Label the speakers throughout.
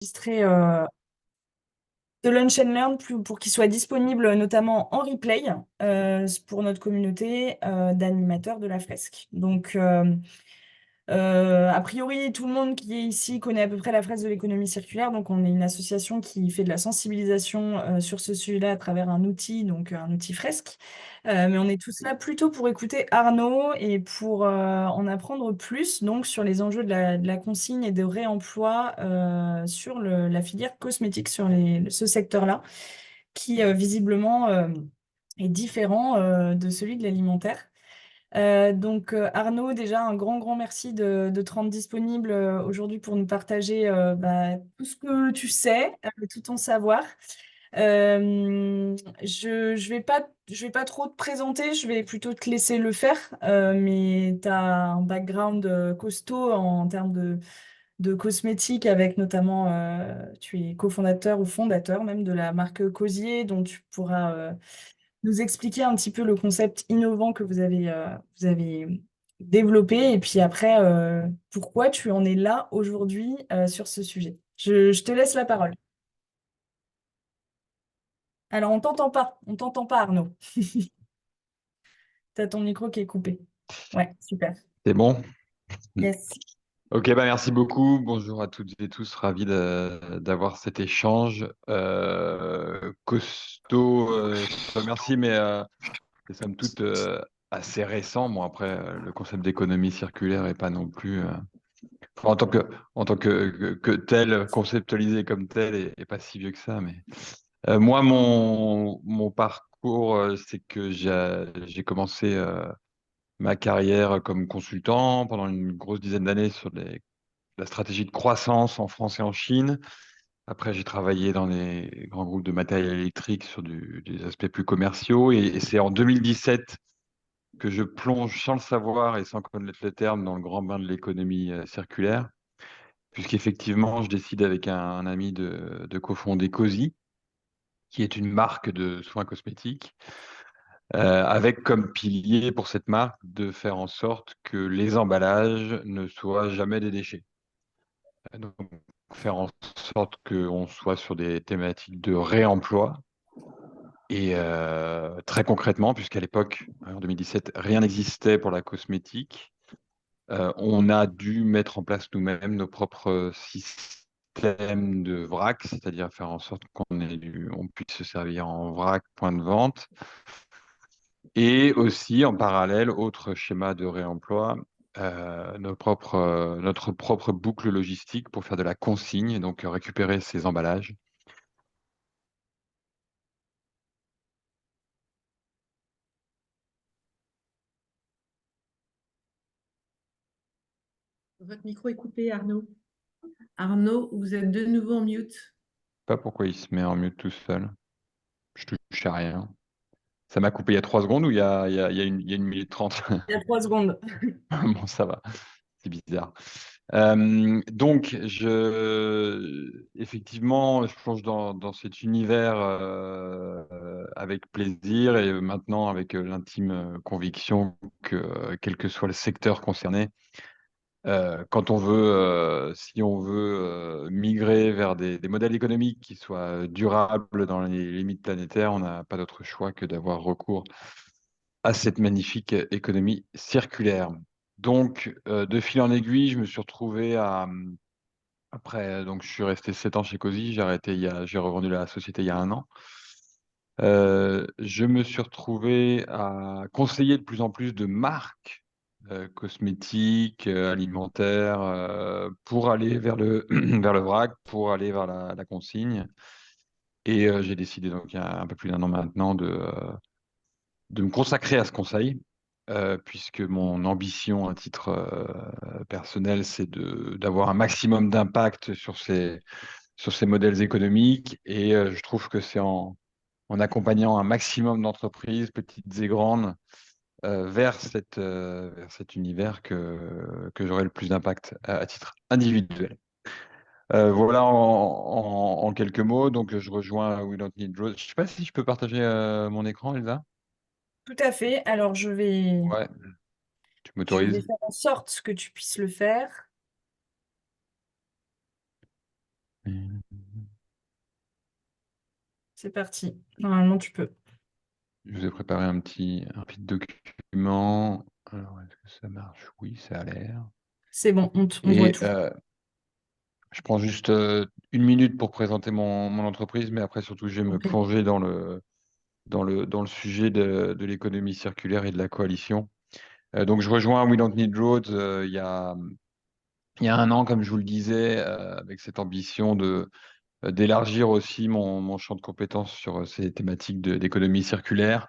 Speaker 1: enregistrer de Lunch and Learn pour qu'il soit disponible notamment en replay pour notre communauté d'animateurs de la fresque. Donc, a priori, tout le monde qui est ici connaît à peu près la fresque de l'économie circulaire. Donc, on est une association qui fait de la sensibilisation sur ce sujet-là à travers un outil, donc un outil fresque. Mais on est tous là plutôt pour écouter Arnaud et pour en apprendre plus donc sur les enjeux de la consigne et de réemploi sur la filière cosmétique, sur ce secteur-là, qui visiblement est différent de celui de l'alimentaire. Arnaud, déjà un grand merci de te rendre disponible aujourd'hui pour nous partager tout ce que tu sais, tout ton savoir. Je vais pas trop te présenter, je vais plutôt te laisser le faire, mais tu as un background costaud en termes de cosmétiques avec notamment, tu es cofondateur ou fondateur même de la marque Cosier, dont tu pourras nous expliquer un petit peu le concept innovant que vous avez développé et puis après, pourquoi tu en es là aujourd'hui sur ce sujet. Je te laisse la parole. Alors, on t'entend pas, Arnaud. T'as ton micro qui est coupé. Ouais, super.
Speaker 2: C'est bon?
Speaker 1: Yes.
Speaker 2: Ok, bah merci beaucoup. Bonjour à toutes et tous. Ravi d'avoir cet échange costaud. Je te remercie, mais c'est somme toute assez récent. Bon, après, le concept d'économie circulaire est pas non plus, enfin, en tant que tel, conceptualisé comme tel, est pas si vieux que ça. Mais moi, mon parcours, c'est que j'ai commencé ma carrière comme consultant pendant une grosse dizaine d'années sur la stratégie de croissance en France et en Chine. Après, j'ai travaillé dans les grands groupes de matériel électrique sur des aspects plus commerciaux. Et c'est en 2017 que je plonge sans le savoir et sans connaître le terme dans le grand bain de l'économie circulaire, puisqu'effectivement, je décide avec un ami de cofonder Cozy, qui est une marque de soins cosmétiques, avec comme pilier pour cette marque de faire en sorte que les emballages ne soient jamais des déchets. Donc, faire en sorte qu'on soit sur des thématiques de réemploi. Et très concrètement, puisqu'à l'époque, en 2017, rien n'existait pour la cosmétique, on a dû mettre en place nous-mêmes nos propres systèmes de vrac, c'est-à-dire faire en sorte on puisse se servir en vrac, point de vente. Et aussi, en parallèle, autre schéma de réemploi, notre propre boucle logistique pour faire de la consigne, donc récupérer ces emballages.
Speaker 3: Votre micro est coupé, Arnaud. Arnaud, vous êtes de nouveau en mute.
Speaker 2: Pas pourquoi il se met en mute tout seul. Je touche à rien. Ça m'a coupé il y a 3 secondes ou il y a 1 minute 30?
Speaker 1: Il y a 3 secondes.
Speaker 2: Bon, ça va. C'est bizarre. Donc, effectivement, je plonge dans cet univers avec plaisir et maintenant avec l'intime conviction que, quel que soit le secteur concerné, quand on veut, si on veut migrer vers des modèles économiques qui soient durables dans les limites planétaires, on n'a pas d'autre choix que d'avoir recours à cette magnifique économie circulaire. Donc, de fil en aiguille, je me suis retrouvé après, donc je suis resté 7 ans chez Cozy, j'ai revendu la société il y a 1 an. Je me suis retrouvé à conseiller de plus en plus de marques cosmétiques, alimentaires, pour aller vers vers le vrac, pour aller vers la consigne. Et j'ai décidé, donc il y a un peu plus d'1 an maintenant, de me consacrer à ce conseil, puisque mon ambition à titre personnel, c'est d'avoir un maximum d'impact sur ces modèles économiques. Et je trouve que c'est en accompagnant un maximum d'entreprises, petites et grandes, vers cet univers que j'aurai le plus d'impact à titre individuel. Voilà en quelques mots. Donc, je rejoins We Don't Need Rose. Je ne sais pas si je peux partager mon écran, Elsa.
Speaker 1: Tout à fait. Alors,
Speaker 2: Ouais, tu
Speaker 1: je vais
Speaker 2: m'autorises?
Speaker 1: faire en sorte que tu puisses le faire. c'est parti. Normalement, tu peux.
Speaker 2: Je vous ai préparé un petit document. Alors, est-ce que ça marche? Oui, ça a l'air.
Speaker 1: C'est bon, on voit
Speaker 2: Et
Speaker 1: tout.
Speaker 2: je prends juste 1 minute pour présenter mon entreprise, mais après, surtout, je vais me
Speaker 1: Ok.
Speaker 2: plonger dans le sujet de l'économie circulaire et de la coalition. Donc, je rejoins We Don't Need Roads il y a 1 an, comme je vous le disais, avec cette ambition d'élargir aussi mon champ de compétences sur ces thématiques d'économie circulaire,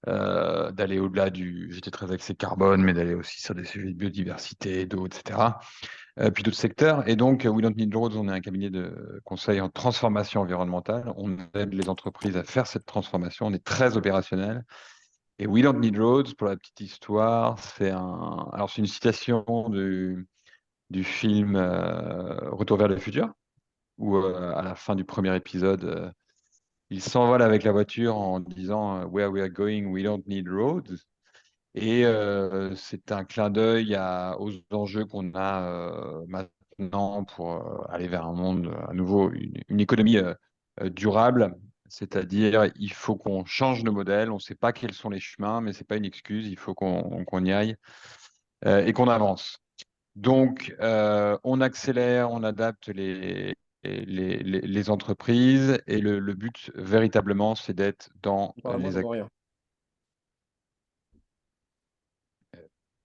Speaker 2: d'aller au-delà j'étais très axé carbone, mais d'aller aussi sur des sujets de biodiversité, d'eau, etc. Puis d'autres secteurs. Et donc, We Don't Need Roads, on est un cabinet de conseil en transformation environnementale. On aide les entreprises à faire cette transformation. On est très opérationnel. Et We Don't Need Roads, pour la petite histoire, alors c'est une citation du film Retour vers le futur, où à la fin du premier épisode, il s'envole avec la voiture en disant Where we are going, we don't need roads. Et c'est un clin d'œil aux enjeux qu'on a maintenant pour aller vers un monde à nouveau, une économie durable. C'est-à-dire, il faut qu'on change nos modèles. On ne sait pas quels sont les chemins, mais ce n'est pas une excuse. Il faut qu'on y aille et qu'on avance. Donc, on accélère, on adapte les entreprises et le but véritablement, c'est d'être dans
Speaker 4: Moi,
Speaker 2: les
Speaker 4: je vois rien.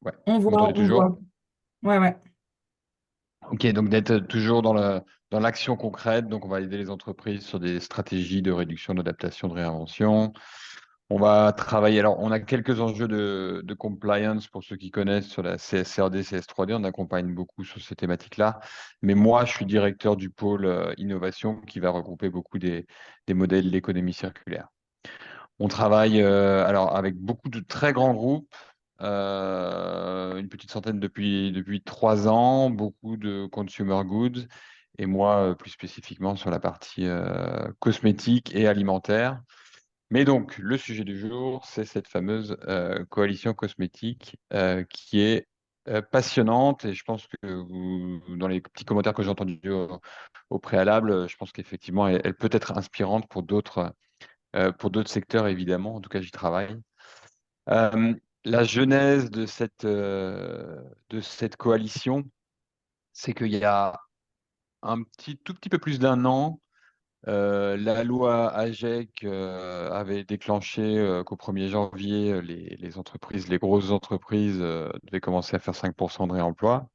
Speaker 2: Ouais.
Speaker 1: On
Speaker 2: Vous
Speaker 1: voit,
Speaker 2: m'entendez
Speaker 1: on
Speaker 2: toujours?
Speaker 1: voit. Ouais, ouais.
Speaker 2: Ok, donc d'être toujours dans l'action concrète. Donc, on va aider les entreprises sur des stratégies de réduction, d'adaptation, de réinvention. On va travailler. Alors, on a quelques enjeux de compliance pour ceux qui connaissent sur la CSRD, CS3D. On accompagne beaucoup sur ces thématiques-là. Mais moi, je suis directeur du pôle innovation qui va regrouper beaucoup des modèles d'économie circulaire. On travaille alors avec beaucoup de très grands groupes, une petite centaine depuis 3 ans, beaucoup de consumer goods, et moi plus spécifiquement sur la partie cosmétique et alimentaire. Mais donc, le sujet du jour, c'est cette fameuse coalition cosmétique qui est passionnante, et je pense que dans les petits commentaires que j'ai entendus au préalable, je pense qu'effectivement, elle peut être inspirante pour d'autres secteurs, évidemment. En tout cas, j'y travaille. Euh, la genèse de cette coalition, c'est qu'il y a tout petit peu plus d'1 an, la loi AGEC avait déclenché qu'au 1er janvier, les entreprises, les grosses entreprises devaient commencer à faire 5% de réemploi.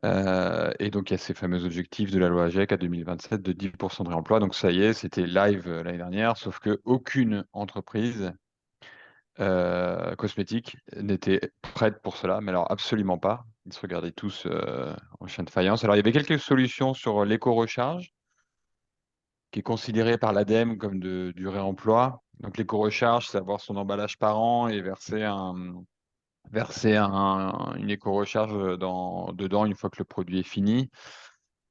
Speaker 2: Et donc, il y a ces fameux objectifs de la loi AGEC à 2027 de 10% de réemploi. Donc, ça y est, c'était live l'année dernière, sauf qu'aucune entreprise cosmétique n'était prête pour cela, mais alors absolument pas. Ils se regardaient tous en chien de faïence. Alors, il y avait quelques solutions sur l'éco-recharge, qui est considéré par l'ADEME comme du réemploi. Donc, l'éco-recharge, c'est avoir son emballage par an et une éco-recharge dedans une fois que le produit est fini.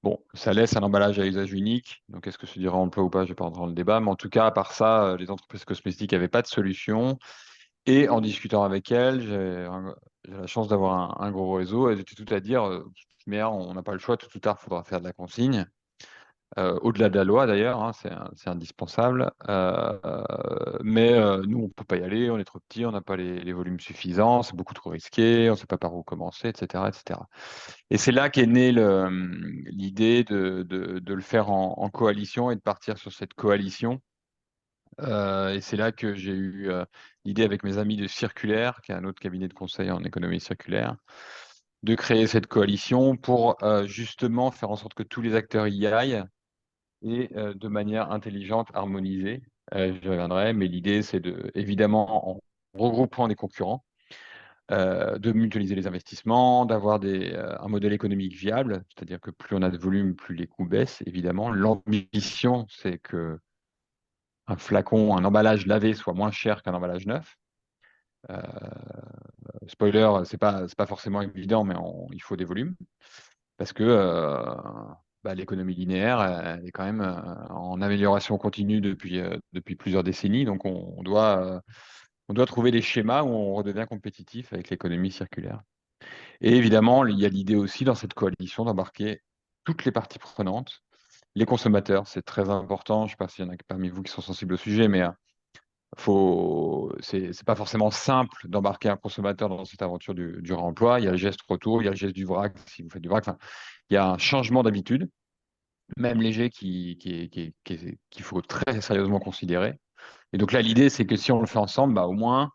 Speaker 2: Bon, ça laisse un emballage à usage unique. Donc, est-ce que c'est du réemploi ou pas? Je ne vais pas rentrer dans le débat. Mais en tout cas, à part ça, les entreprises cosmétiques n'avaient pas de solution. Et en discutant avec elles, j'ai la chance d'avoir un gros réseau. Elles étaient toutes à dire, mais on n'a pas le choix, tôt ou tard, il faudra faire de la consigne. Au-delà de la loi d'ailleurs, hein, c'est indispensable. Mais nous, on ne peut pas y aller, on est trop petit, on n'a pas les volumes suffisants, c'est beaucoup trop risqué, on ne sait pas par où commencer, etc., etc. Et c'est là qu'est née l'idée de le faire en coalition et de partir sur cette coalition. Et c'est là que j'ai eu l'idée avec mes amis de Circulaire, qui est un autre cabinet de conseil en économie circulaire, de créer cette coalition pour justement faire en sorte que tous les acteurs y aillent et de manière intelligente, harmonisée. J'y reviendrai, mais l'idée, c'est évidemment, en regroupant des concurrents, de mutualiser les investissements, d'avoir un modèle économique viable, c'est-à-dire que plus on a de volume, plus les coûts baissent, évidemment. L'ambition, c'est que un flacon, un emballage lavé soit moins cher qu'un emballage neuf. Spoiler, c'est pas forcément évident, mais il faut des volumes parce que l'économie linéaire, elle est quand même en amélioration continue depuis plusieurs décennies. Donc, on doit trouver des schémas où on redevient compétitif avec l'économie circulaire. Et évidemment, il y a l'idée aussi dans cette coalition d'embarquer toutes les parties prenantes Les consommateurs, c'est très important. Je ne sais pas s'il y en a parmi vous qui sont sensibles au sujet, mais c'est pas forcément simple d'embarquer un consommateur dans cette aventure du réemploi. Il y a le geste retour, il y a le geste du vrac si vous faites du vrac. Enfin, il y a un changement d'habitude, même léger, qu'il faut très sérieusement considérer. Et donc là, l'idée, c'est que si on le fait ensemble, bah, au moins,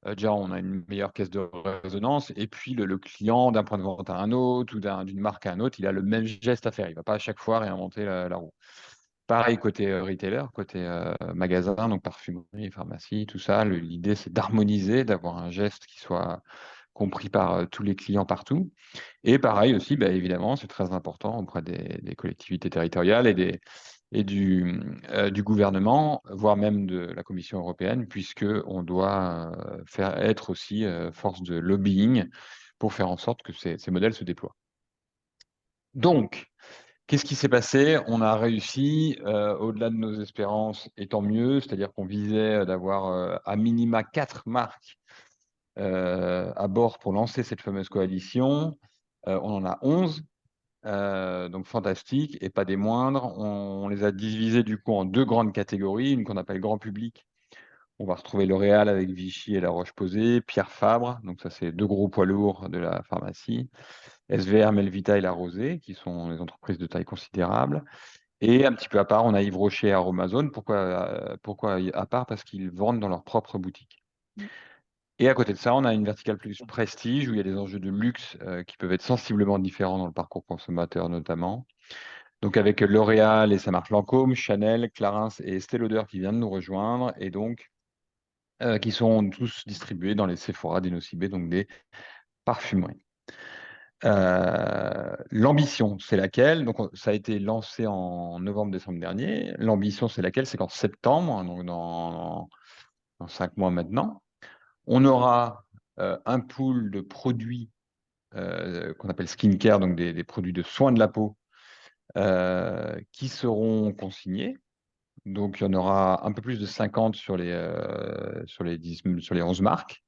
Speaker 2: déjà, on a une meilleure caisse de résonance. Et puis, le client, d'un point de vente à un autre ou d'une marque à un autre, il a le même geste à faire. Il ne va pas à chaque fois réinventer la roue. Pareil côté retailer, côté magasin, donc parfumerie, pharmacie, tout ça. L'idée, c'est d'harmoniser, d'avoir un geste qui soit compris par tous les clients partout. Et pareil aussi, bah, évidemment, c'est très important auprès des collectivités territoriales et du gouvernement, voire même de la Commission européenne, puisqu'on doit faire être aussi force de lobbying pour faire en sorte que ces modèles se déploient. Donc, qu'est-ce qui s'est passé? On a réussi, au-delà de nos espérances, et tant mieux, c'est-à-dire qu'on visait d'avoir à minima 4 marques à bord pour lancer cette fameuse coalition. On en a 11, donc fantastique, et pas des moindres. On les a divisés du coup en 2 grandes catégories, une qu'on appelle grand public. On va retrouver L'Oréal avec Vichy et La Roche-Posay, Pierre Fabre, donc ça c'est 2 gros poids lourds de la pharmacie, SVR, Melvita et La Rosée, qui sont des entreprises de taille considérable. Et un petit peu à part, on a Yves Rocher et Aromazone. Pourquoi à part? Parce qu'ils vendent dans leur propre boutique. Et à côté de ça, on a une verticale plus prestige, où il y a des enjeux de luxe qui peuvent être sensiblement différents dans le parcours consommateur notamment. Donc avec L'Oréal et sa marque Lancôme, Chanel, Clarins et Estée Lauder qui viennent de nous rejoindre, et donc qui sont tous distribués dans les Sephora des Nocibé, donc des parfumeries. L'ambition, c'est laquelle? Donc, ça a été lancé en novembre-décembre dernier. L'ambition, c'est laquelle? C'est qu'en septembre, donc dans 5 mois maintenant, on aura un pool de produits qu'on appelle skincare, donc des produits de soins de la peau, qui seront consignés. Donc, il y en aura un peu plus de 50 sur les 11 marques.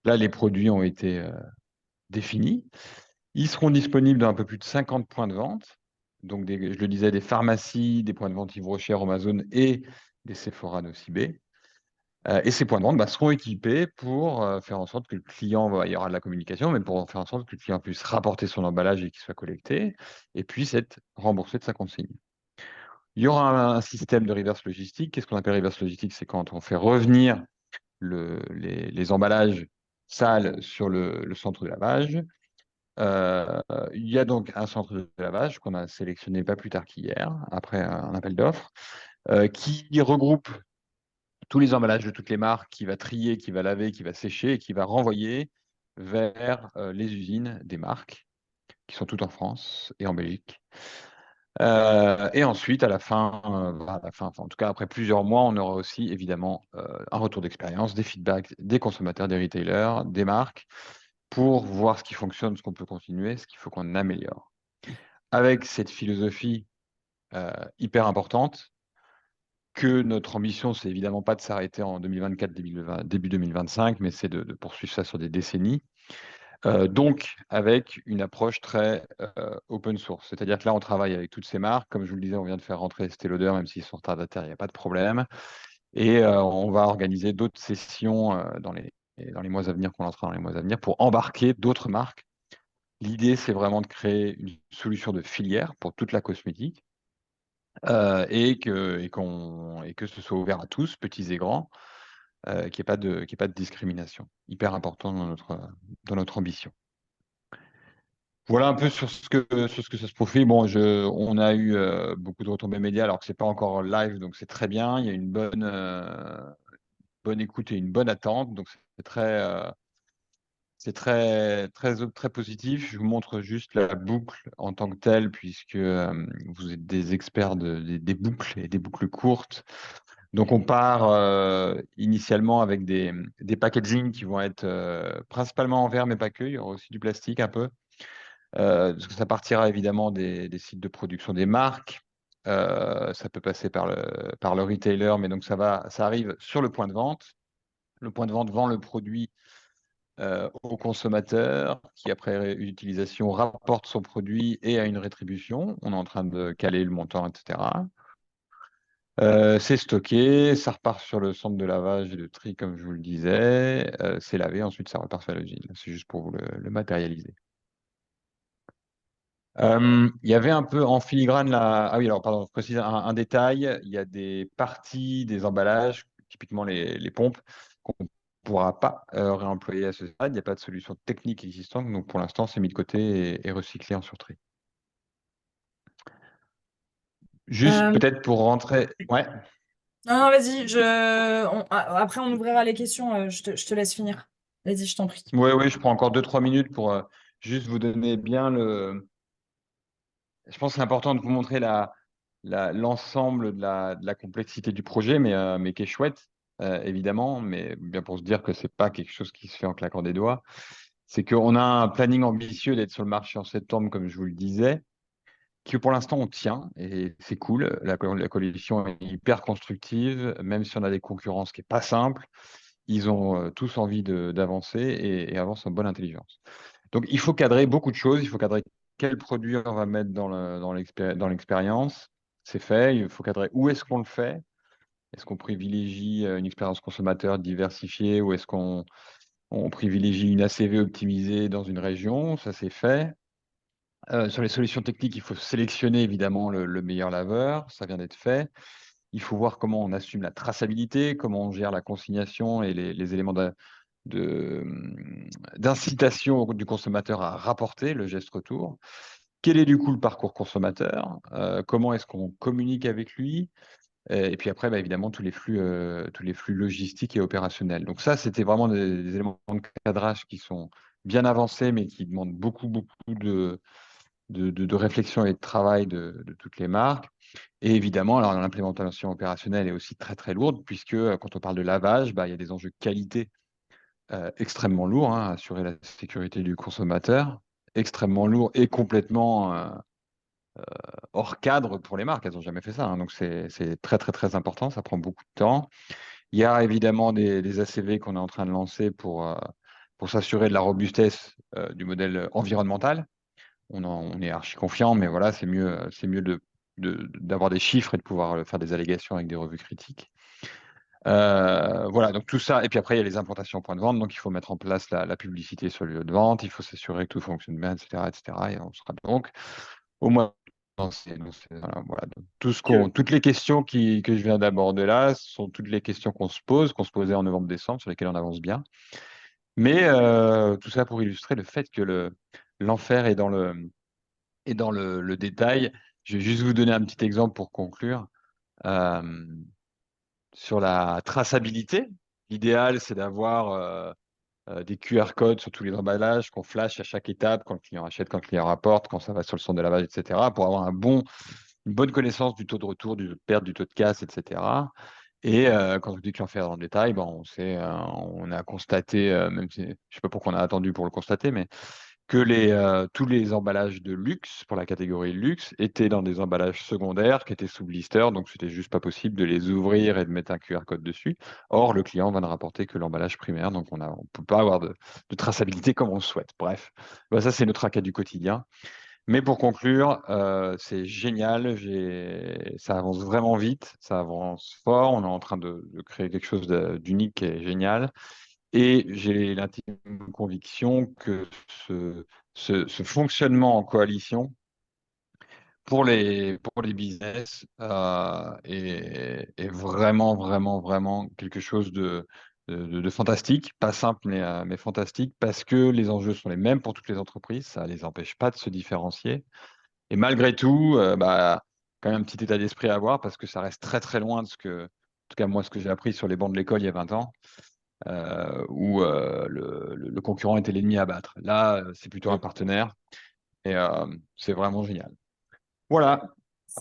Speaker 2: Là, les produits ont été définis. Ils seront disponibles dans un peu plus de 50 points de vente. Donc, je le disais, des pharmacies, des points de vente Yves Rocher, Amazon et des Sephora Nocibé. Et ces points de vente seront équipés pour faire en sorte que le client, il y aura de la communication, mais pour faire en sorte que le client puisse rapporter son emballage et qu'il soit collecté et puisse être remboursé de sa consigne. Il y aura un système de reverse logistique. Qu'est-ce qu'on appelle reverse logistique? C'est quand on fait revenir les emballages sales sur le centre de lavage. Il y a donc un centre de lavage qu'on a sélectionné pas plus tard qu'hier, après un appel d'offres, qui regroupe tous les emballages de toutes les marques, qui va trier, qui va laver, qui va sécher et qui va renvoyer vers les usines des marques, qui sont toutes en France et en Belgique. Et ensuite, à la fin, enfin, en tout cas après plusieurs mois, on aura aussi évidemment un retour d'expérience, des feedbacks des consommateurs, des retailers, des marques, pour voir ce qui fonctionne, ce qu'on peut continuer, ce qu'il faut qu'on améliore. Avec cette philosophie hyper importante, que notre ambition, c'est évidemment pas de s'arrêter en 2024, début 2025, mais c'est de poursuivre ça sur des décennies. Donc, avec une approche très open source. C'est-à-dire que là, on travaille avec toutes ces marques. Comme je vous le disais, on vient de faire rentrer Estée Lauder, même s'ils sont retardataires, il n'y a pas de problème. Et on va organiser d'autres sessions dans les mois à venir, qu'on lancera dans les mois à venir, pour embarquer d'autres marques. L'idée, c'est vraiment de créer une solution de filière pour toute la cosmétique et que ce soit ouvert à tous, petits et grands, qu'il n'y ait pas de discrimination. Hyper important dans notre ambition. Voilà un peu sur ce que ça se profile. Bon, on a eu beaucoup de retombées médias, alors que c'est pas encore live, donc c'est très bien. Il y a une bonne écoute et une bonne attente, donc c'est très positif. Je vous montre juste la boucle en tant que telle, puisque vous êtes des experts des boucles et des boucles courtes. Donc, on part initialement avec des packaging qui vont être principalement en verre, mais pas que. Il y aura aussi du plastique un peu. Parce que ça partira évidemment des sites de production des marques. Ça peut passer par le retailer, mais donc ça arrive sur le point de vente. Le point de vente vend le produit au consommateur qui, après utilisation, rapporte son produit et a une rétribution. On est en train de caler le montant, etc. C'est stocké, ça repart sur le centre de lavage et de tri, comme je vous le disais. C'est lavé, ensuite ça repart sur la l'usine. C'est juste pour vous le matérialiser. Il y avait un peu en filigrane là. Ah oui, alors pardon, je précise un détail. Il y a des parties des emballages, typiquement les pompes, qu'on ne pourra pas réemployer à ce stade. Il n'y a pas de solution technique existante. Donc pour l'instant, c'est mis de côté et recyclé en surtri. Juste
Speaker 1: Euh,
Speaker 2: peut-être pour rentrer. Ouais.
Speaker 1: Non, non, vas-y, après on ouvrira les questions, je te laisse finir. Vas-y, je t'en prie.
Speaker 2: Oui, je prends encore 2-3 minutes pour juste vous donner bien Je pense que c'est important de vous montrer l'ensemble de la complexité du projet, mais qui est chouette, évidemment, mais bien pour se dire que c'est pas quelque chose qui se fait en claquant des doigts. C'est qu'on a un planning ambitieux d'être sur le marché en septembre, comme je vous le disais, que pour l'instant on tient, et c'est cool. La coalition est hyper constructive, même si on a des concurrences qui n'est pas simple. Ils ont tous envie d'avancer et avancent en bonne intelligence. Donc, il faut cadrer beaucoup de choses. Il faut cadrer quel produit on va mettre dans l'expérience. C'est fait. Il faut cadrer où est-ce qu'on le fait. Est-ce qu'on privilégie une expérience consommateur diversifiée ou est-ce qu'on privilégie une ACV optimisée dans une région? Ça, c'est fait. Sur les solutions techniques, il faut sélectionner évidemment le meilleur laveur. Ça vient d'être fait. Il faut voir comment on assume la traçabilité, comment on gère la consignation et les éléments d'incitation du consommateur à rapporter le geste retour. Quel est du coup le parcours consommateur? Comment est-ce qu'on communique avec lui? Et puis après, évidemment, tous les flux logistiques et opérationnels. Donc ça, c'était vraiment des éléments de cadrage qui sont bien avancés, mais qui demandent beaucoup de réflexion et de travail de toutes les marques. Et évidemment, alors l'implémentation opérationnelle est aussi très très lourde, puisque quand on parle de lavage, il y a des enjeux de qualité extrêmement lourd, hein, assurer la sécurité du consommateur, extrêmement lourd et complètement hors cadre pour les marques. Elles n'ont jamais fait ça, hein, donc c'est très très très important, ça prend beaucoup de temps. Il y a évidemment des ACV qu'on est en train de lancer pour s'assurer de la robustesse du modèle environnemental. On est archi confiant, mais voilà, c'est mieux d'avoir des chiffres et de pouvoir faire des allégations avec des revues critiques. Voilà, donc tout ça. Et puis après, il y a les implantations au point de vente. Donc, il faut mettre en place la publicité sur le lieu de vente. Il faut s'assurer que tout fonctionne bien, etc., etc. Et on sera donc au moins voilà. Donc, toutes les questions que je viens d'aborder là sont toutes les questions qu'on se posait en novembre-décembre, sur lesquelles on avance bien. Mais tout ça pour illustrer le fait que l'enfer est dans le détail. Je vais juste vous donner un petit exemple pour conclure. Euh, Sur la traçabilité, l'idéal, c'est d'avoir des QR codes sur tous les emballages qu'on flash à chaque étape, quand le client achète, quand le client rapporte, quand ça va sur le centre de lavage, etc., pour avoir une bonne connaissance du taux de retour, du taux de perte, du taux de casse, etc. Et quand je dis que j'en fais dans le détail, on a constaté, même si je ne sais pas pourquoi on a attendu pour le constater, mais que tous les emballages de luxe, pour la catégorie luxe, étaient dans des emballages secondaires qui étaient sous blister, donc c'était juste pas possible de les ouvrir et de mettre un QR code dessus. Or, le client va ne rapporter que l'emballage primaire, donc on peut pas avoir de traçabilité comme on le souhaite. Bref, ça c'est notre cas du quotidien. Mais pour conclure, c'est génial, ça avance vraiment vite, ça avance fort, on est en train de créer quelque chose d'unique et génial. Et j'ai l'intime conviction que ce fonctionnement en coalition pour les business est vraiment, vraiment, vraiment quelque chose de fantastique, pas simple, mais fantastique, parce que les enjeux sont les mêmes pour toutes les entreprises, ça ne les empêche pas de se différencier. Et malgré tout, quand même un petit état d'esprit à avoir, parce que ça reste très, très loin de en tout cas moi, ce que j'ai appris sur les bancs de l'école il y a 20 ans où le concurrent était l'ennemi à battre. Là, c'est plutôt un partenaire et c'est vraiment génial. Voilà,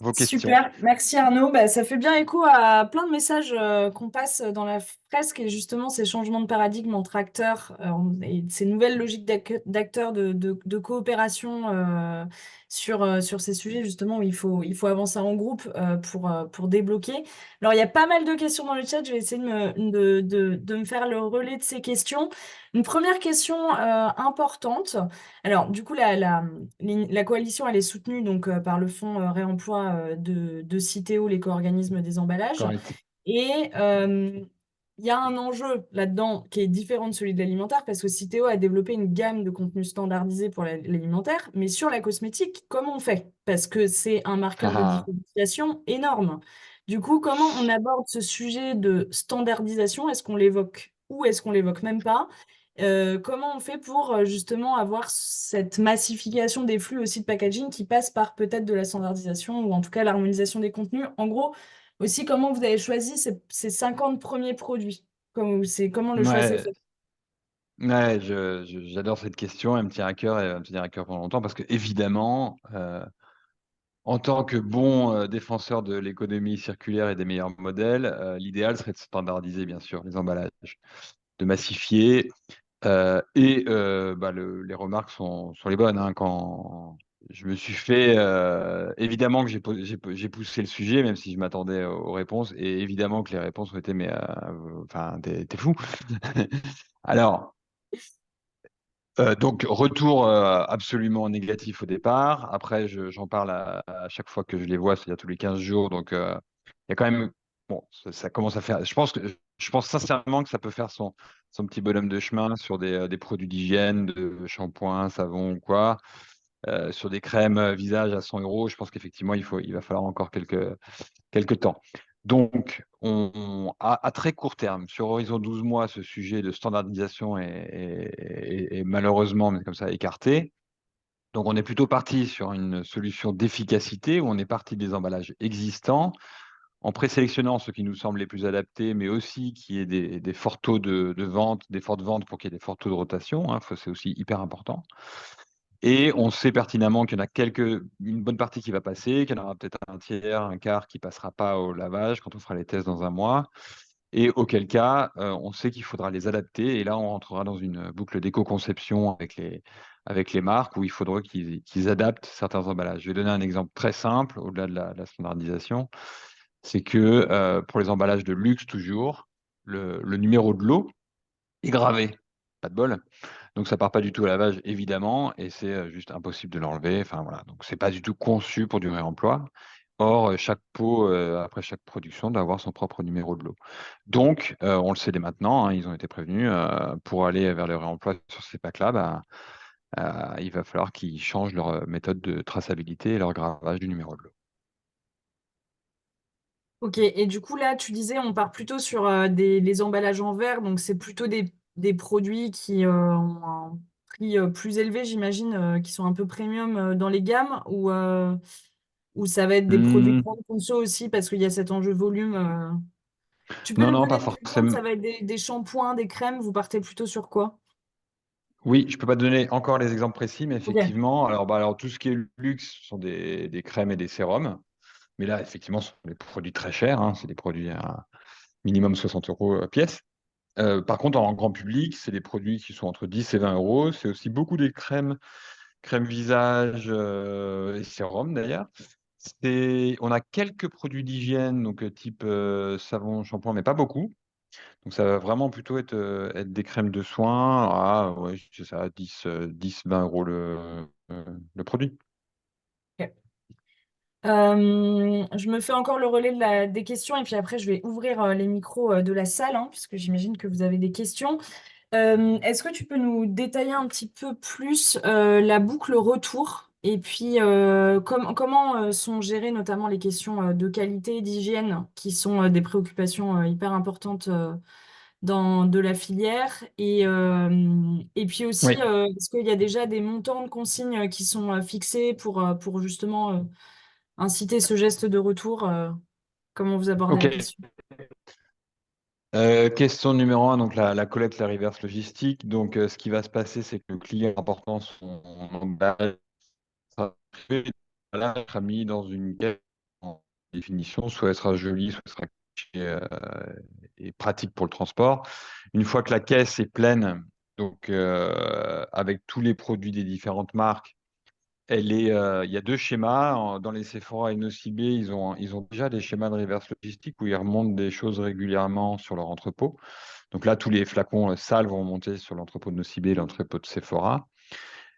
Speaker 2: vos questions.
Speaker 1: Super, merci Arnaud. Bah, ça fait bien écho à plein de messages qu'on passe dans la Fresque et justement ces changements de paradigme entre acteurs et ces nouvelles logiques d'acteurs de coopération sur ces sujets justement où il faut avancer en groupe pour débloquer. Alors il y a pas mal de questions dans le chat, je vais essayer de me faire le relais de ces questions. Une première question importante. Alors du coup la coalition elle est soutenue donc par le fonds réemploi de Citeo, l'éco-organisme des emballages.
Speaker 2: Correct.
Speaker 1: Et il y a un enjeu là-dedans qui est différent de celui de l'alimentaire parce que Citeo a développé une gamme de contenus standardisés pour l'alimentaire, mais sur la cosmétique, comment on fait? Parce que c'est un marqueur de différenciation énorme. Du coup, comment on aborde ce sujet de standardisation? Est-ce qu'on l'évoque ou est-ce qu'on l'évoque même pas? Comment on fait pour justement avoir cette massification des flux aussi de packaging qui passe par peut-être de la standardisation ou en tout cas l'harmonisation des contenus? En gros, aussi, comment vous avez choisi ces 50 premiers produits? Comment le choix s'est
Speaker 2: Ouais,
Speaker 1: fait?
Speaker 2: ouais, j'adore cette question, elle me tient à cœur et elle va me tenir à cœur pendant longtemps parce que évidemment, en tant que bon défenseur de l'économie circulaire et des meilleurs modèles, l'idéal serait de standardiser bien sûr les emballages, de massifier. Les remarques sont les bonnes, hein. Quand je me suis fait, évidemment que j'ai poussé le sujet, même si je m'attendais aux réponses, et évidemment que les réponses ont été, mais enfin, t'es fou. Alors, donc, retour absolument négatif au départ. Après, j'en parle à chaque fois que je les vois, c'est-à-dire tous les 15 jours. Donc, il y a quand même. Bon, ça commence à faire. Je pense sincèrement que ça peut faire son petit bonhomme de chemin sur des produits d'hygiène, de shampoing, savon ou quoi. Sur des crèmes visage à 100 euros, je pense qu'effectivement, il va falloir encore quelques temps. Donc, à très court terme, sur horizon 12 mois, ce sujet de standardisation est malheureusement, mais comme ça, écarté. Donc, on est plutôt parti sur une solution d'efficacité où on est parti des emballages existants en présélectionnant ceux qui nous semblent les plus adaptés, mais aussi qui aient des forts taux de vente, des fortes ventes pour qu'il y ait des forts taux de rotation, hein, c'est aussi hyper important. Et on sait pertinemment qu'il y en a une bonne partie qui va passer, qu'il y en aura peut-être un tiers, un quart qui passera pas au lavage quand on fera les tests dans un mois. Et auquel cas, on sait qu'il faudra les adapter. Et là, on rentrera dans une boucle d'éco-conception avec les marques où il faudra qu'ils adaptent certains emballages. Je vais donner un exemple très simple, au-delà de la standardisation. C'est que pour les emballages de luxe, toujours, le numéro de l'eau est gravé. Pas de bol. Donc ça part pas du tout à lavage, évidemment, et c'est juste impossible de l'enlever. Enfin voilà, donc c'est pas du tout conçu pour du réemploi. Or, chaque pot, après chaque production, doit avoir son propre numéro de lot. Donc, on le sait dès maintenant, hein, ils ont été prévenus, pour aller vers le réemploi sur ces packs-là, bah, il va falloir qu'ils changent leur méthode de traçabilité et leur gravage du numéro de lot.
Speaker 1: Ok, et du coup là, tu disais, on part plutôt sur les emballages en verre, donc c'est plutôt des produits qui ont un prix plus élevé, j'imagine, qui sont un peu premium dans les gammes, ou ça va être des produits
Speaker 2: Mmh,
Speaker 1: grande conso aussi, parce qu'il y a cet enjeu volume. Tu peux
Speaker 2: non,
Speaker 1: nous
Speaker 2: non,
Speaker 1: donner
Speaker 2: pas
Speaker 1: des exemples?
Speaker 2: forcément.
Speaker 1: Ça va être des shampoings, des crèmes, vous partez plutôt sur quoi?
Speaker 2: Oui, je peux pas donner encore les exemples précis, mais
Speaker 1: Ok.
Speaker 2: effectivement, alors tout ce qui est luxe ce sont des crèmes et des sérums. Mais là, effectivement, ce sont des produits très chers, hein, c'est des produits à minimum 60 euros pièce. Par contre, en grand public, c'est des produits qui sont entre 10 et 20 euros. C'est aussi beaucoup des crèmes visage et sérum d'ailleurs. On a quelques produits d'hygiène, donc type savon, shampoing, mais pas beaucoup. Donc ça va vraiment plutôt être des crèmes de soins à ouais, c'est ça, 10, 20 euros le produit.
Speaker 1: Ok. Je me fais encore le relais des questions et puis après je vais ouvrir les micros de la salle, hein, puisque j'imagine que vous avez des questions. Est-ce que tu peux nous détailler un petit peu plus la boucle retour et puis comment sont gérées notamment les questions de qualité et d'hygiène qui sont des préoccupations hyper importantes dans de la filière et puis aussi
Speaker 2: Oui,
Speaker 1: est-ce qu'il y a déjà des montants de consignes qui sont fixés pour justement inciter ce geste de retour, comment vous abordez
Speaker 2: ok.
Speaker 1: la question?
Speaker 2: Question numéro un, donc la collecte, la reverse logistique. Donc, ce qui va se passer, c'est que le client apportant son emballage sera fait, l'emballage sera mis dans une caisse en définition, soit elle sera jolie, soit elle sera cachée et pratique pour le transport. Une fois que la caisse est pleine, donc avec tous les produits des différentes marques, il y a deux schémas. Dans les Sephora et Nocibé, ils ont déjà des schémas de reverse logistique où ils remontent des choses régulièrement sur leur entrepôt. Donc là, tous les flacons sales vont monter sur l'entrepôt de Nocibé et l'entrepôt de Sephora.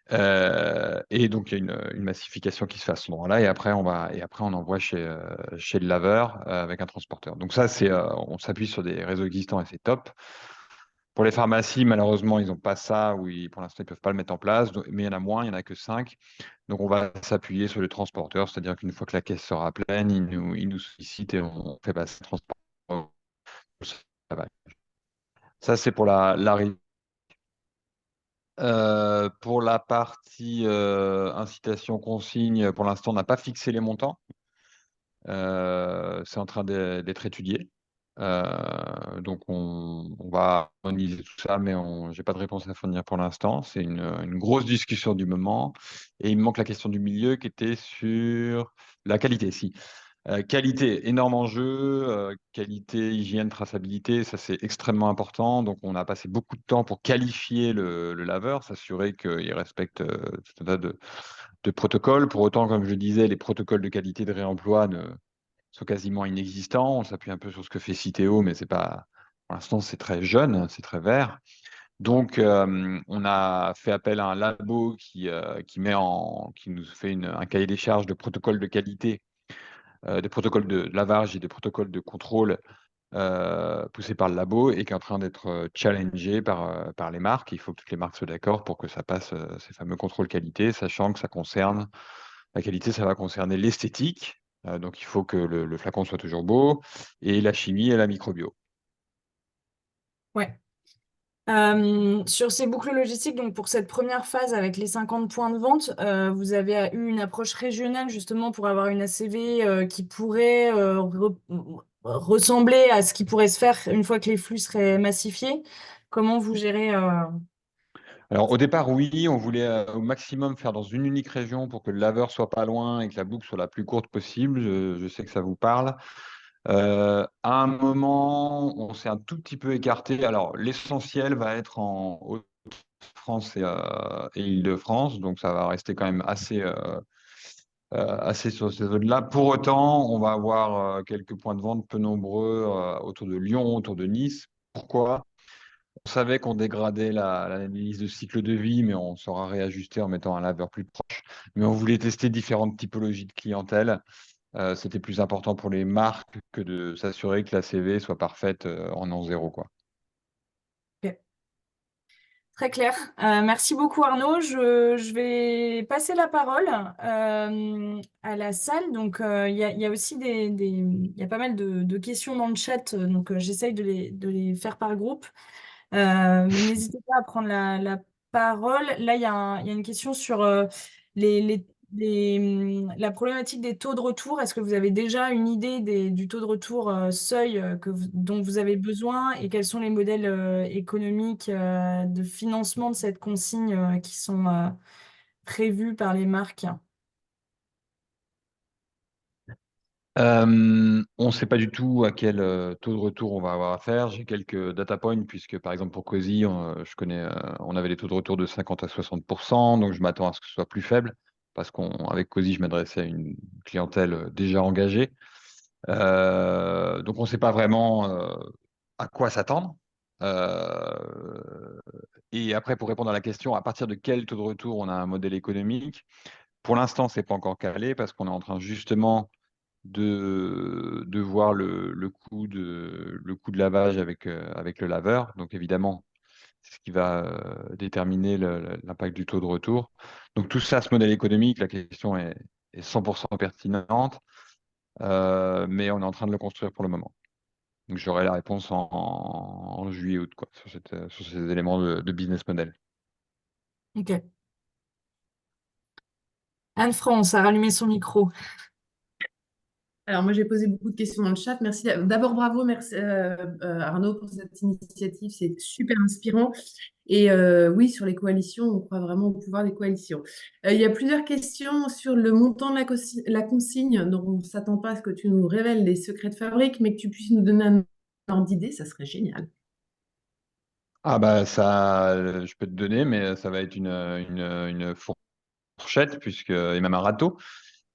Speaker 2: Et donc, il y a une massification qui se fait à ce moment-là. Et après, on envoie chez le laveur avec un transporteur. Donc ça, on s'appuie sur des réseaux existants et c'est top. Pour les pharmacies, malheureusement, ils n'ont pas ça, pour l'instant, ils ne peuvent pas le mettre en place, mais il y en a moins, il n'y en a que 5. Donc, on va s'appuyer sur le transporteur, c'est-à-dire qu'une fois que la caisse sera pleine, ils nous sollicitent et on fait passer le transport. Ça, c'est pour la pour la partie incitation consigne, pour l'instant, on n'a pas fixé les montants. C'est en train d'être étudié. Donc, on va analyser tout ça, mais je n'ai pas de réponse à fournir pour l'instant. C'est une grosse discussion du moment. Et il me manque la question du milieu qui était sur la qualité. Si. Qualité, énorme enjeu. Qualité, hygiène, traçabilité, ça c'est extrêmement important. Donc, on a passé beaucoup de temps pour qualifier le laveur, s'assurer qu'il respecte tout un tas de protocoles. Pour autant, comme je disais, les protocoles de qualité de réemploi sont quasiment inexistants. On s'appuie un peu sur ce que fait Citeo, mais c'est pas, pour l'instant, c'est très jeune, c'est très vert. Donc, on a fait appel à un labo qui nous fait un cahier des charges de protocoles de qualité, des protocoles de lavage et des protocoles de contrôle poussés par le labo et qui est en train d'être challengé par les marques. Il faut que toutes les marques soient d'accord pour que ça passe ces fameux contrôles qualité, sachant que la qualité, ça va concerner l'esthétique. Donc, il faut que le flacon soit toujours beau, et la chimie et la microbio.
Speaker 1: Ouais. Sur ces boucles logistiques, donc pour cette première phase avec les 50 points de vente, vous avez eu une approche régionale justement pour avoir une ACV qui pourrait ressembler à ce qui pourrait se faire une fois que les flux seraient massifiés. Comment vous gérez
Speaker 2: Alors, au départ, oui, on voulait au maximum faire dans une unique région pour que le laveur soit pas loin et que la boucle soit la plus courte possible. Je sais que ça vous parle. À un moment, on s'est un tout petit peu écarté. Alors, l'essentiel va être en Haute-France et Île-de-France, donc ça va rester quand même assez sur ces zones-là. Pour autant, on va avoir quelques points de vente peu nombreux autour de Lyon, autour de Nice. Pourquoi? On savait qu'on dégradait l'analyse de cycle de vie, mais on saura réajuster en mettant un laveur plus proche. Mais on voulait tester différentes typologies de clientèle. C'était plus important pour les marques que de s'assurer que la CV soit parfaite en an zéro, quoi.
Speaker 1: Ok. Très clair. Merci beaucoup Arnaud. Je vais passer la parole à la salle. Donc il y a aussi il y a pas mal de questions dans le chat. Donc j'essaye de les faire par groupe. Mais n'hésitez pas à prendre la parole. Là, il y a une question sur la problématique des taux de retour. Est-ce que vous avez déjà une idée du taux de retour seuil dont vous avez besoin et quels sont les modèles économiques de financement de cette consigne qui sont prévus par les marques?
Speaker 2: On ne sait pas du tout à quel taux de retour on va avoir à faire. J'ai quelques data points, puisque par exemple pour Cozy, on avait des taux de retour de 50 à 60%, donc je m'attends à ce que ce soit plus faible, parce qu'avec Cozy, je m'adressais à une clientèle déjà engagée. Donc on ne sait pas vraiment à quoi s'attendre. Et après, pour répondre à la question, à partir de quel taux de retour on a un modèle économique, pour l'instant, ce n'est pas encore calé, parce qu'on est en train justement de voir le coût de lavage avec le laveur. Donc évidemment, c'est ce qui va déterminer l'impact du taux de retour. Donc tout ça, ce modèle économique, la question est 100% pertinente, mais on est en train de le construire pour le moment. Donc j'aurai la réponse en juillet-août, quoi, sur ces éléments de business model.
Speaker 1: Ok. Anne-France a rallumé son micro.
Speaker 3: Alors, moi, j'ai posé beaucoup de questions dans le chat. Merci. D'abord, bravo, merci Arnaud pour cette initiative. C'est super inspirant. Et oui, sur les coalitions, on croit vraiment au pouvoir des coalitions. Il y a plusieurs questions sur le montant de la consigne. Donc, on ne s'attend pas à ce que tu nous révèles les secrets de fabrique, mais que tu puisses nous donner un ordre d'idée, ça serait génial.
Speaker 2: Ah bah ça, je peux te donner, mais ça va être une fourchette et même un râteau,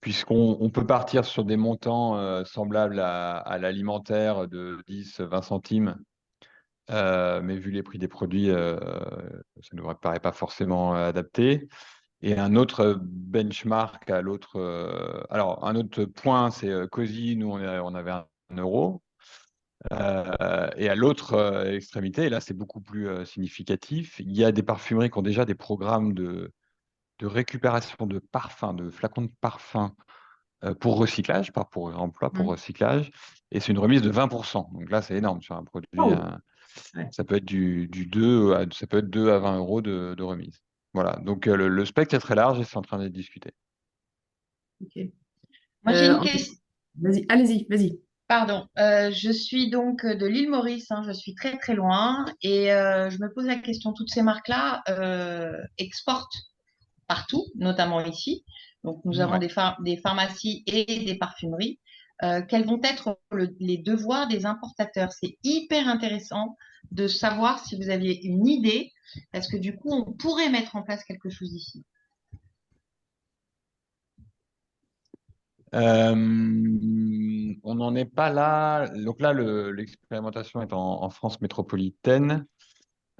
Speaker 2: puisqu'on peut partir sur des montants semblables à l'alimentaire de 10-20 centimes, mais vu les prix des produits, ça ne nous paraît pas forcément adapté. Et un autre benchmark à l'autre, alors un autre point, c'est Cozy, nous on avait 1 euro. Et à l'autre extrémité, et là c'est beaucoup plus significatif, il y a des parfumeries qui ont déjà des programmes de récupération de parfums, de flacons de parfums pour recyclage, pas pour réemploi, pour
Speaker 3: Mm.
Speaker 2: recyclage, et c'est une remise de 20%. Donc là c'est énorme sur un produit,
Speaker 3: Oh, ouais,
Speaker 2: ça peut être du 2 ça peut être 2 à 20 euros de remise. Voilà, donc le spectre est très large et c'est en train d'être discuté.
Speaker 3: ok.
Speaker 4: Moi, j'ai une
Speaker 3: En tout
Speaker 4: question.
Speaker 3: vas-y, allez-y, vas-y.
Speaker 4: Pardon, je suis donc de l'île Maurice, hein, je suis très très loin et je me pose la question, toutes ces marques-là exportent partout, notamment ici. Donc nous avons
Speaker 2: Ouais.
Speaker 4: des pharmacies et des parfumeries. Quels vont être les devoirs des importateurs? C'est hyper intéressant de savoir si vous aviez une idée, parce que du coup, on pourrait mettre en place quelque chose ici.
Speaker 2: On n'en est pas là. Donc là, l'expérimentation est en France métropolitaine.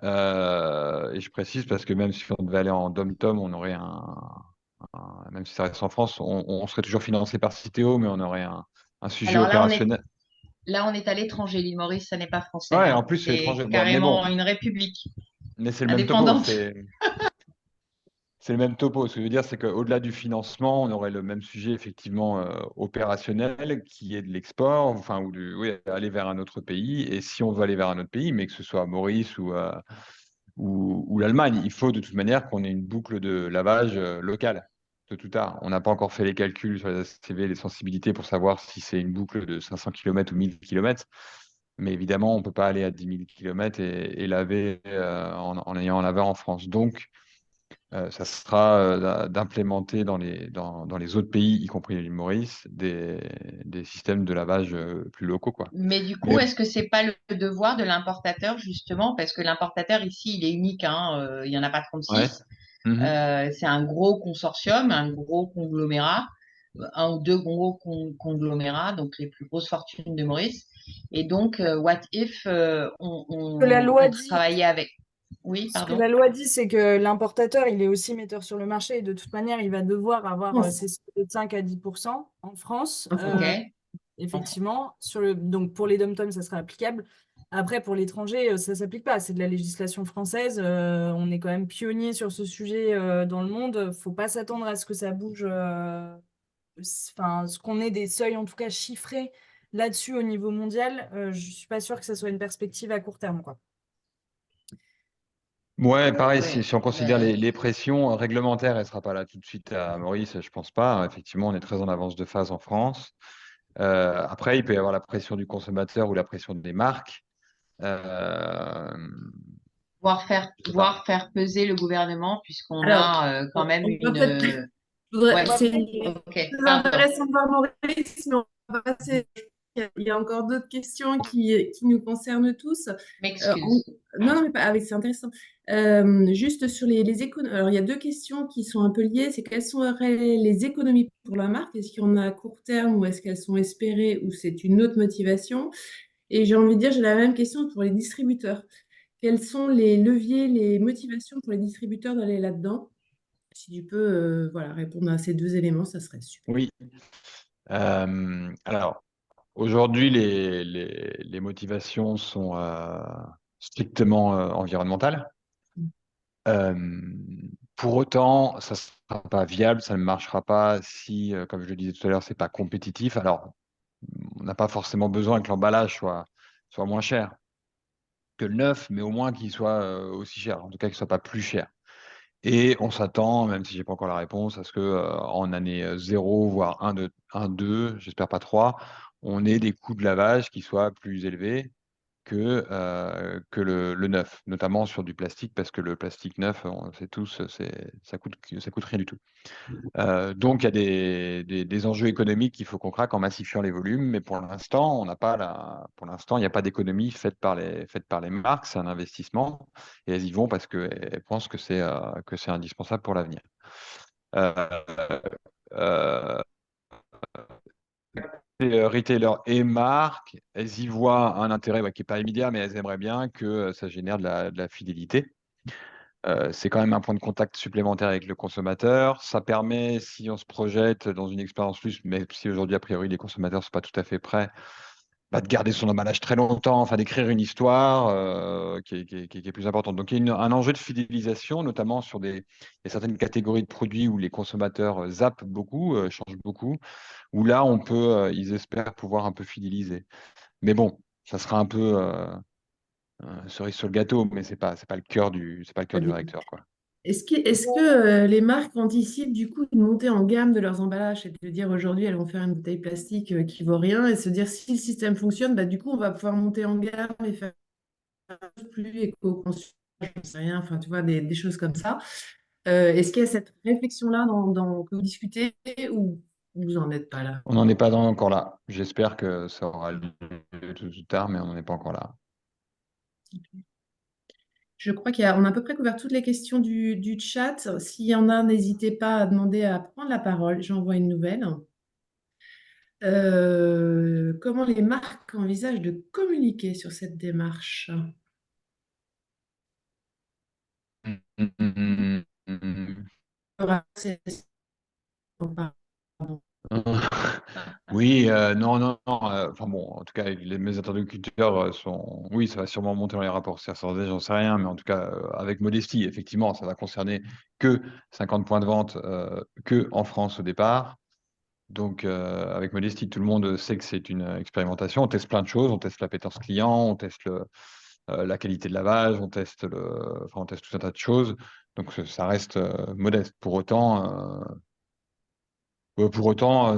Speaker 2: Et je précise parce que même si on devait aller en dom-tom, on aurait même si ça reste en France, on serait toujours financé par Citeo, mais on aurait un sujet
Speaker 4: Alors
Speaker 2: opérationnel.
Speaker 4: là, on est à l'étranger. L'île Maurice, ça n'est pas français,
Speaker 2: Ouais,
Speaker 4: hein.
Speaker 2: en plus, c'est
Speaker 4: C'est
Speaker 2: étranger. Bon, mais
Speaker 4: carrément
Speaker 2: bon,
Speaker 4: une république
Speaker 2: mais c'est le même topo.
Speaker 4: indépendante.
Speaker 2: C'est le même topo. Ce que je veux dire, c'est qu'au-delà du financement, on aurait le même sujet effectivement opérationnel qui est de l'export, enfin, oui, aller vers un autre pays. Et si on veut aller vers un autre pays, mais que ce soit Maurice ou l'Allemagne, il faut de toute manière qu'on ait une boucle de lavage locale, de tout tard. On n'a pas encore fait les calculs sur les ACV, les sensibilités pour savoir si c'est une boucle de 500 km ou 1000 km. Mais évidemment, on ne peut pas aller à 10 000 km et laver en ayant un laveur en France. Donc, ça sera d'implémenter dans les autres pays, y compris l'île Maurice, des systèmes de lavage plus locaux, quoi.
Speaker 4: Mais du
Speaker 2: Mais
Speaker 4: coup, est-ce que c'est pas le devoir de l'importateur, justement, parce que l'importateur ici, il est unique, hein, il n'y en a pas
Speaker 2: ouais.
Speaker 4: 36.
Speaker 2: Mhm.
Speaker 4: C'est un gros consortium, un gros conglomérat, un ou deux gros conglomérats, donc les plus grosses fortunes de Maurice. Et donc, what if
Speaker 1: Que la loi
Speaker 4: on
Speaker 1: dit,
Speaker 4: travaillait avec... Oui,
Speaker 1: Ce que
Speaker 4: pardon.
Speaker 1: la loi dit, c'est que l'importateur, il est aussi metteur sur le marché et de toute manière, il va devoir avoir
Speaker 3: France.
Speaker 1: ses de 5 à 10% en France.
Speaker 3: En France.
Speaker 4: OK.
Speaker 1: Effectivement, donc pour les dom-toms, ça sera applicable. Après, pour l'étranger, ça ne s'applique pas. C'est de la législation française. On est quand même pionnier sur ce sujet dans le monde. Il ne faut pas s'attendre à ce que ça bouge, enfin, ce qu'on ait des seuils en tout cas chiffrés là-dessus au niveau mondial. Je ne suis pas sûre que ça soit une perspective à court terme, quoi.
Speaker 2: Ouais, pareil,
Speaker 4: Oui.
Speaker 2: si on considère les pressions réglementaires, elle ne sera pas là tout de suite à Maurice, je pense pas. Effectivement, on est très en avance de phase en France. Après, il peut y avoir la pression du consommateur ou la pression des marques. Euh,
Speaker 4: Voir faire peser le gouvernement, puisqu'on
Speaker 3: Alors,
Speaker 4: a quand même
Speaker 3: on va
Speaker 4: une...
Speaker 3: peut-être.
Speaker 4: Ouais,
Speaker 3: C'est
Speaker 4: ok,
Speaker 3: très
Speaker 4: pardon,
Speaker 3: intéressant de voir Maurice, mais on va passer. Il y a encore d'autres questions qui nous concernent tous.
Speaker 4: m'excuse.
Speaker 3: Non, non, mais pas, c'est intéressant. Juste sur les économies. Alors, il y a deux questions qui sont un peu liées. C'est quelles seraient les économies pour la marque? Est-ce qu'il y en a à court terme ou est-ce qu'elles sont espérées ou c'est une autre motivation? Et j'ai envie de dire, j'ai la même question pour les distributeurs. Quels sont les leviers, les motivations pour les distributeurs d'aller là-dedans? Si tu peux voilà, répondre à ces deux éléments, ça serait super.
Speaker 2: oui. Alors, aujourd'hui, les motivations sont strictement environnementales. Euh, pour autant, ça ne sera pas viable, ça ne marchera pas si, comme je le disais tout à l'heure, c'est pas compétitif. Alors, on n'a pas forcément besoin que l'emballage soit moins cher que le neuf, mais au moins qu'il soit aussi cher, en tout cas qu'il ne soit pas plus cher. Et on s'attend, même si je n'ai pas encore la réponse, à ce que en année 0, voire 1, 2, j'espère pas 3, on ait des coûts de lavage qui soient plus élevés que le neuf, notamment sur du plastique, parce que le plastique neuf, on sait tous, ça coûte rien du tout. Donc, il y a des enjeux économiques qu'il faut qu'on craque en massifiant les volumes, mais pour l'instant, pour l'instant, il n'y a pas d'économie faite par les marques, c'est un investissement, et elles y vont parce qu'elles pensent que c'est indispensable pour l'avenir. Euh, Retailers et marques, elles y voient un intérêt qui n'est pas immédiat, mais elles aimeraient bien que ça génère de la fidélité. C'est quand même un point de contact supplémentaire avec le consommateur. Ça permet, si on se projette dans une expérience plus, mais si aujourd'hui, a priori, les consommateurs ne sont pas tout à fait prêts, de garder son emballage très longtemps, enfin d'écrire une histoire qui est plus importante. Donc, il y a un enjeu de fidélisation, notamment sur il y a certaines catégories de produits où les consommateurs zappent beaucoup, changent beaucoup, où là, ils espèrent pouvoir un peu fidéliser. Mais bon, ça sera un peu cerise sur le gâteau, mais c'est pas le cœur du réacteur, quoi.
Speaker 3: Est-ce que les marques anticipent du coup une montée en gamme de leurs emballages, c'est de dire aujourd'hui elles vont faire une bouteille plastique qui vaut rien et se dire si le système fonctionne, du coup on va pouvoir monter en gamme et faire plus éco-conçu, j'en sais rien, enfin tu vois, des choses comme ça. Est-ce qu'il y a cette réflexion-là que vous discutez ou vous n'en êtes pas là?
Speaker 2: On n'en est pas encore là. J'espère que ça aura lieu tout tard, mais on n'en est pas encore là.
Speaker 3: Je crois qu'on a à peu près couvert toutes les questions du chat. S'il y en a, n'hésitez pas à demander à prendre la parole. J'envoie une nouvelle. Comment les marques envisagent de communiquer sur cette démarche?
Speaker 2: Oui, non, non, non. Enfin bon, en tout cas, mes interlocuteurs sont. Oui, ça va sûrement monter dans les rapports CSRD, j'en sais rien, mais en tout cas, avec modestie, effectivement, ça va concerner que 50 points de vente, que en France au départ. Donc, avec modestie, tout le monde sait que c'est une expérimentation. On teste plein de choses, on teste l'appétence client, on teste la qualité de lavage, on teste tout un tas de choses. Donc, ça reste modeste. Pour autant,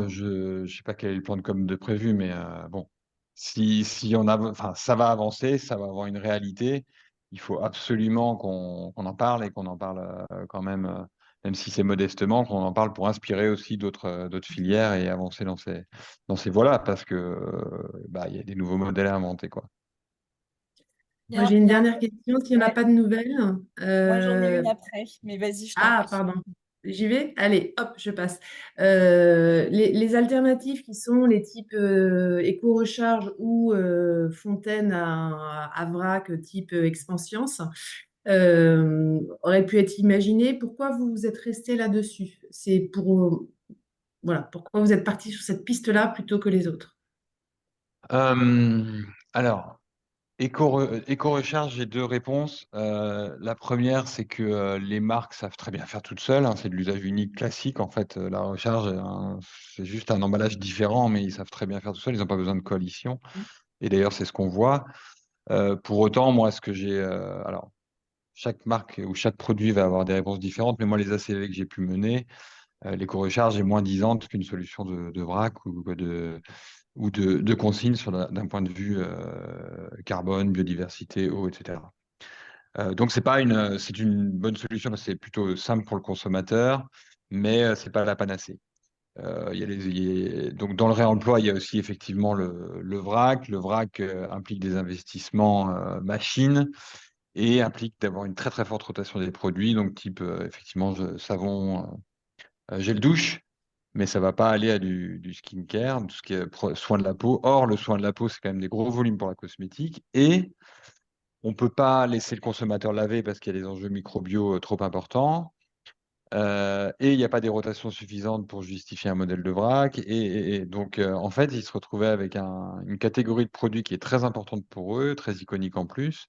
Speaker 2: je ne sais pas quel est le plan de com de prévu, mais bon, si enfin, ça va avancer, ça va avoir une réalité. Il faut absolument qu'on en parle et qu'on en parle quand même si c'est modestement, qu'on en parle pour inspirer aussi d'autres filières et avancer dans ces voies-là, parce que il y a des nouveaux modèles à inventer, quoi.
Speaker 3: Moi, j'ai une
Speaker 1: Il y a un-
Speaker 3: dernière question, s'il n'y en a
Speaker 1: Ouais,
Speaker 3: pas de nouvelles.
Speaker 1: moi j'en ai une après, mais vas-y, je t'en
Speaker 3: Ah,
Speaker 1: prie.
Speaker 3: pardon. J'y vais? Allez, hop, je passe. Les alternatives qui sont les types éco-recharge ou fontaine à vrac type Expansiance auraient pu être imaginées. Pourquoi vous vous êtes resté là-dessus? Voilà, pourquoi vous êtes parti sur cette piste-là plutôt que les autres?
Speaker 2: Alors, Éco-recharge, j'ai deux réponses. La première, c'est que les marques savent très bien faire toutes seules, hein. C'est de l'usage unique classique. En fait, la recharge, c'est juste un emballage différent, mais ils savent très bien faire tout seuls. Ils n'ont pas besoin de coalition. Et d'ailleurs, c'est ce qu'on voit. Pour autant, moi, ce que j'ai. Alors, chaque marque ou chaque produit va avoir des réponses différentes, mais moi, les ACV que j'ai pu mener, l'éco-recharge est moins disante qu'une solution de vrac ou de consigne d'un point de vue carbone, biodiversité, eau, etc. Donc, c'est une bonne solution parce que c'est plutôt simple pour le consommateur, mais c'est pas la panacée. Donc, dans le réemploi, il y a aussi effectivement le vrac. Le vrac implique des investissements machines et implique d'avoir une très très forte rotation des produits, donc type effectivement savon, gel douche, mais ça va pas aller à du skincare, tout ce qui est soin de la peau. Or, le soin de la peau, c'est quand même des gros volumes pour la cosmétique et on ne peut pas laisser le consommateur laver parce qu'il y a des enjeux microbiaux trop importants. Et il n'y a pas des rotations suffisantes pour justifier un modèle de vrac. Et donc, en fait, ils se retrouvaient avec une catégorie de produits qui est très importante pour eux, très iconique en plus,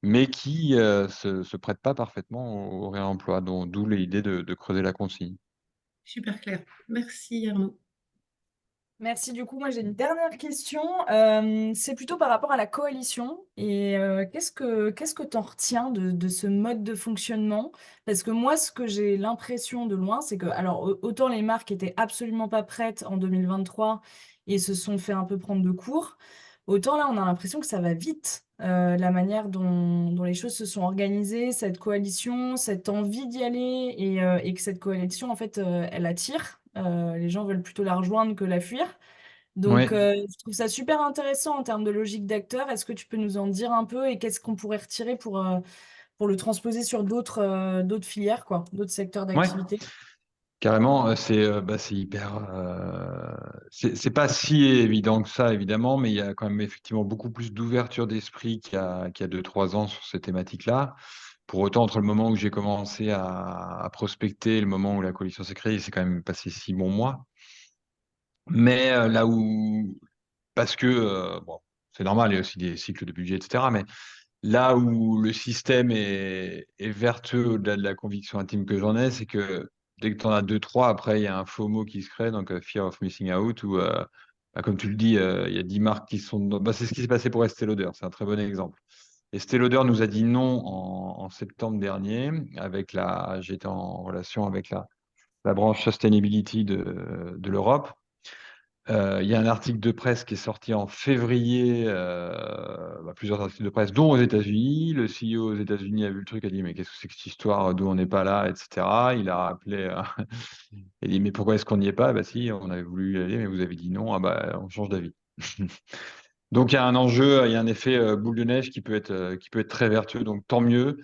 Speaker 2: mais qui se prête pas parfaitement au réemploi. D'où l'idée de creuser la consigne.
Speaker 3: Super clair. Merci Arnaud.
Speaker 1: Merci. Du coup, moi j'ai une dernière question. C'est plutôt par rapport à la coalition. Et qu'est-ce que tu en retiens de ce mode de fonctionnement? Parce que moi, ce que j'ai l'impression de loin, c'est que, alors, autant les marques étaient absolument pas prêtes en 2023 et se sont fait un peu prendre de court. autant là, on a l'impression que ça va vite. La manière dont les choses se sont organisées, cette coalition, cette envie d'y aller et que cette coalition, en fait, elle attire. Les gens veulent plutôt la rejoindre que la fuir. Donc,
Speaker 2: Oui.
Speaker 1: je trouve ça super intéressant en termes de logique d'acteur. Est-ce que tu peux nous en dire un peu et qu'est-ce qu'on pourrait retirer pour le transposer sur d'autres filières, quoi, d'autres secteurs
Speaker 2: Ouais.
Speaker 1: d'activité?
Speaker 2: Carrément, c'est hyper. C'est pas si évident que ça, évidemment, mais il y a quand même effectivement beaucoup plus d'ouverture d'esprit qu'il y a 2-3 ans sur ces thématiques-là. Pour autant, entre le moment où j'ai commencé à prospecter et le moment où la coalition s'est créée, c'est quand même passé 6 bons mois. Mais là où. Parce que, bon, c'est normal, il y a aussi des cycles de budget, etc. Mais là où le système est vertueux au-delà de la conviction intime que j'en ai, c'est que dès que tu en as 2-3, après, il y a un FOMO qui se crée, donc Fear of Missing Out, où, bah, comme tu le dis, il y a 10 marques qui sont bah, c'est ce qui s'est passé pour Estée Lauder, c'est un très bon exemple. Estée Lauder nous a dit non en septembre dernier, j'étais en relation avec la branche Sustainability de l'Europe. Il y a un article de presse qui est sorti en février, bah, plusieurs articles de presse, dont aux États-Unis. Le CEO aux États-Unis a vu le truc, a dit mais qu'est-ce que c'est que cette histoire, d'où on n'est pas là, etc. Il a rappelé, il a dit mais pourquoi est-ce qu'on n'y est pas? Bah si, on avait voulu y aller, mais vous avez dit non, ah bah on change d'avis. Donc il y a un enjeu, il y a un effet boule de neige qui peut être très vertueux, donc tant mieux.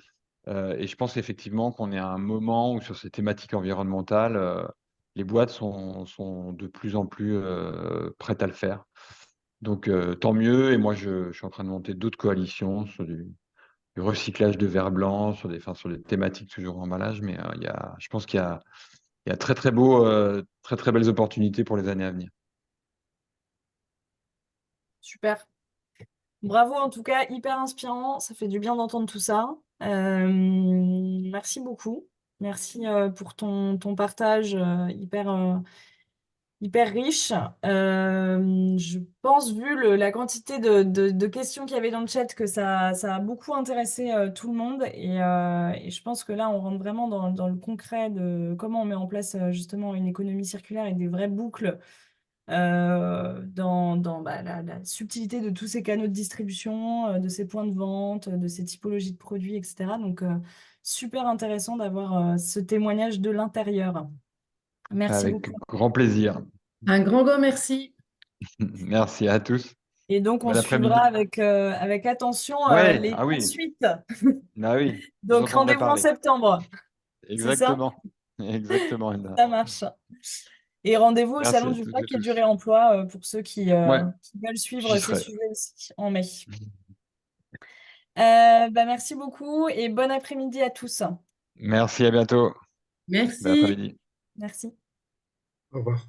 Speaker 2: Et je pense effectivement qu'on est à un moment où sur ces thématiques environnementales, les boîtes sont de plus en plus prêtes à le faire. Donc tant mieux. Et moi, je suis en train de monter d'autres coalitions sur du recyclage de verre blanc, sur des thématiques toujours emballage. Mais je pense qu'il y a très très très très belles opportunités pour les années à venir.
Speaker 1: Super. Bravo en tout cas, hyper inspirant. Ça fait du bien d'entendre tout ça. Merci beaucoup. Merci pour ton partage hyper riche. Je pense, vu la quantité de questions qu'il y avait dans le chat, que ça a beaucoup intéressé tout le monde. Et je pense que là, on rentre vraiment dans le concret de comment on met en place justement une économie circulaire et des vraies boucles dans bah, la subtilité de tous ces canaux de distribution, de ces points de vente, de ces typologies de produits, etc. Donc, super intéressant d'avoir ce témoignage de l'intérieur. Merci
Speaker 2: Avec
Speaker 1: beaucoup.
Speaker 2: grand plaisir.
Speaker 3: Un grand merci.
Speaker 2: Merci à tous.
Speaker 1: Et donc, on
Speaker 2: Bon
Speaker 1: suivra
Speaker 2: après-midi.
Speaker 1: avec attention
Speaker 2: Ouais,
Speaker 1: les
Speaker 2: ah oui,
Speaker 1: suites.
Speaker 2: ah oui, vous
Speaker 1: Donc,
Speaker 2: entendrez
Speaker 1: rendez-vous en
Speaker 2: parler.
Speaker 1: septembre, c'est ça?
Speaker 2: Exactement. Exactement, Elna.
Speaker 1: Ça marche. Et rendez-vous au
Speaker 2: Merci
Speaker 1: Salon
Speaker 2: à
Speaker 1: du
Speaker 2: toutes
Speaker 1: Bac
Speaker 2: et
Speaker 1: et du
Speaker 2: tous.
Speaker 1: Réemploi pour ceux
Speaker 2: Ouais,
Speaker 1: qui veulent suivre
Speaker 2: j'y
Speaker 1: ces
Speaker 2: serai.
Speaker 1: sujets aussi en mai. Bah, merci beaucoup et bon après-midi à tous.
Speaker 2: Merci, à bientôt. Bon
Speaker 3: Merci.
Speaker 2: après-midi.
Speaker 1: Merci.
Speaker 5: Au revoir.